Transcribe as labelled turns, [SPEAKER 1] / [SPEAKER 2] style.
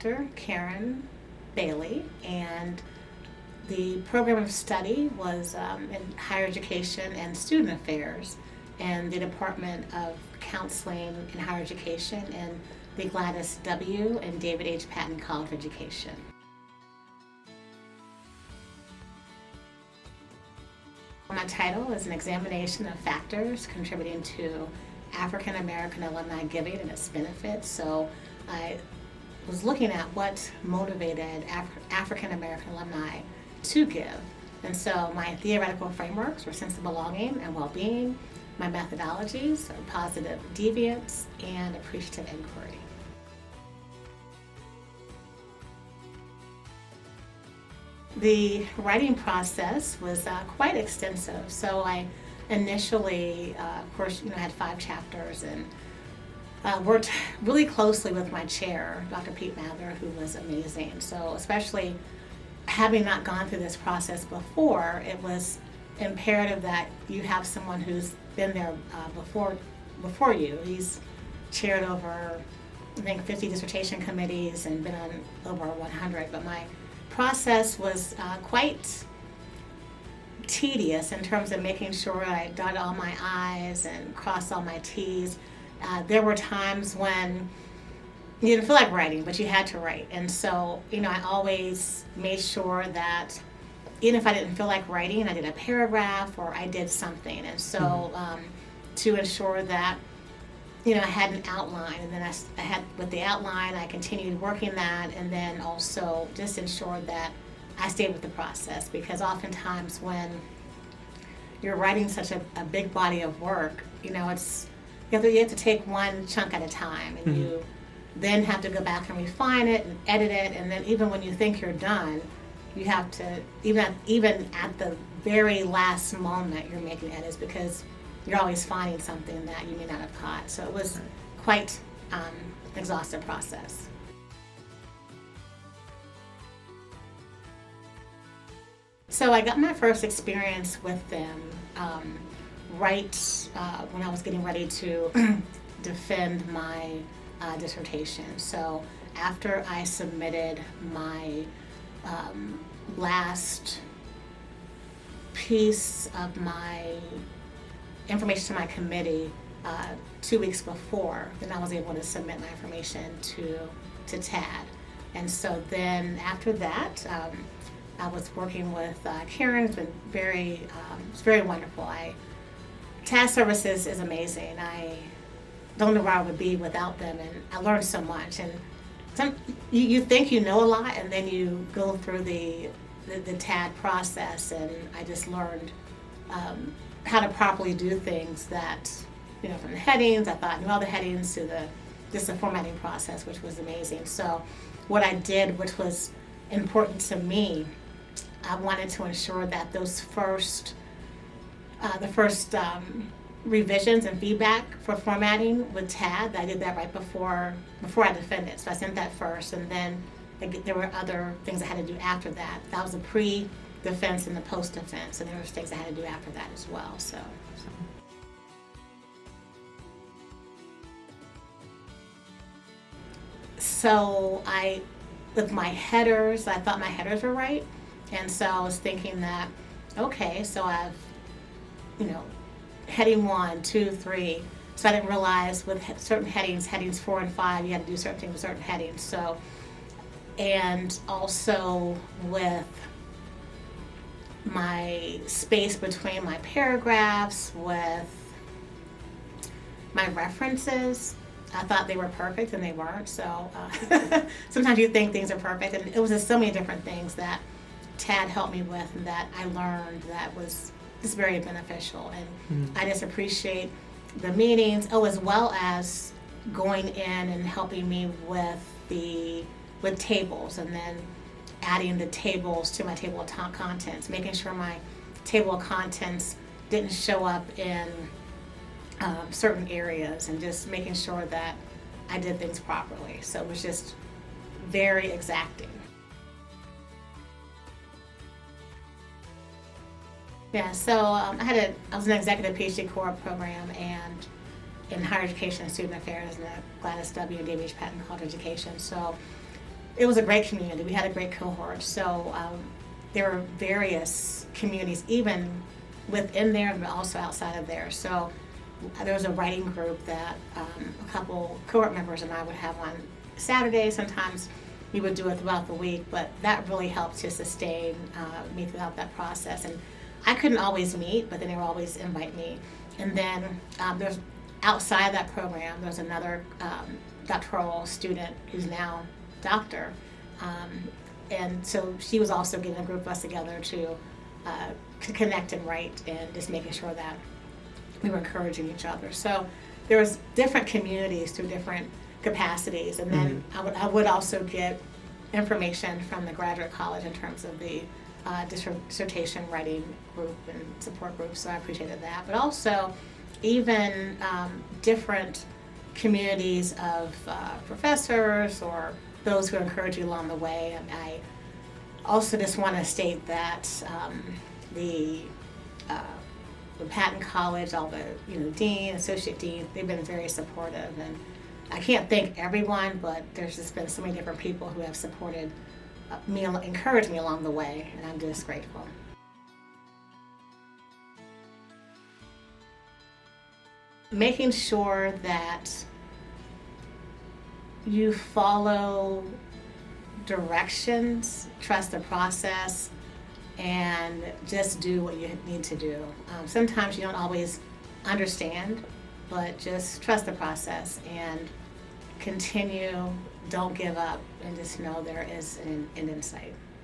[SPEAKER 1] Dr. Caryn Bailey, and the program of study was in higher education and student affairs in the Department of Counseling in Higher Education in the Gladys W. and David H. Patton College of Education. My title is an examination of factors contributing to African American alumni giving and its benefits. So I was looking at what motivated African American alumni to give. And so my theoretical frameworks were sense of belonging and well-being. My methodologies are positive deviance and appreciative inquiry. The writing process was quite extensive. So I initially, of course, had 5 chapters and worked really closely with my chair, Dr. Pete Mather, who was amazing. So especially having not gone through this process before, it was imperative that you have someone who's been there before you. He's chaired over, I think, 50 dissertation committees and been on over 100. But my process was quite tedious in terms of making sure I dotted all my I's and crossed all my T's. There were times when you didn't feel like writing, but you had to write. And so, I always made sure that even if I didn't feel like writing, I did a paragraph or I did something. And so to ensure that, I had an outline, and then I had, with the outline, I continued working that, and then also just ensured that I stayed with the process, because oftentimes when you're writing such a big body of work, it's you have to take one chunk at a time, and you then have to go back and refine it and edit it, and then even when you think you're done, you have to, even at the very last moment, you're making edits, because you're always finding something that you may not have caught. So it was quite exhaustive process. So I got my first experience with them right when I was getting ready to defend my dissertation. So after I submitted my last piece of my information to my committee 2 weeks before, then I was able to submit my information to TAD. And so then after that, I was working with Caryn. It's been it's very wonderful. TAD services is amazing. I don't know where I would be without them, and I learned so much. And you think you know a lot, and then you go through the TAD process, and I just learned how to properly do things that, from the headings, I thought I knew all the headings, to just the formatting process, which was amazing. So what I did, which was important to me, I wanted to ensure that those the first revisions and feedback for formatting with TAD, I did that right before I defended. So I sent that first, and then there were other things I had to do after that. That was the pre-defense and the post-defense, and there were things I had to do after that as well. So with my headers, I thought my headers were right, and so I was thinking that, okay, so I've, heading 1, 2, 3. So I didn't realize with certain headings 4 and 5, you had to do certain things with certain headings. So, and also with my space between my paragraphs, with my references, I thought they were perfect, and they weren't. So sometimes you think things are perfect, and it was just so many different things that TAD helped me with, and that I learned that was just very beneficial. And I just appreciate the meetings, as well as going in and helping me with tables, and then adding the tables to my table of contents, making sure my table of contents didn't show up in certain areas, and just making sure that I did things properly. So it was just very exacting. Yeah, so I was in an executive PhD core program and in higher education and student affairs in the Gladys W. and David H. Patton College of Education. So it was a great community. We had a great cohort. So there were various communities, even within there, but also outside of there. So there was a writing group that a couple cohort members and I would have on Saturdays. Sometimes we would do it throughout the week, but that really helped to sustain me throughout that process. And I couldn't always meet, but then they would always invite me. And then there's outside that program, there's another doctoral student who's now doctor. And so she was also getting a group of us together to connect and write, and just making sure that we were encouraging each other. So there was different communities through different capacities. And then I would also get information from the graduate college in terms of the dissertation writing group and support group, so I appreciated that. But also even different communities of professors or those who encourage you along the way. And I also just want to state that the Patton College, all the dean, associate dean, they've been very supportive, and I can't thank everyone, but there's just been so many different people who have supported me, encouraged me along the way, and I'm just grateful. Making sure that you follow directions, trust the process, and just do what you need to do. Sometimes you don't always understand, but just trust the process and continue, don't give up, and just know there is an end in sight.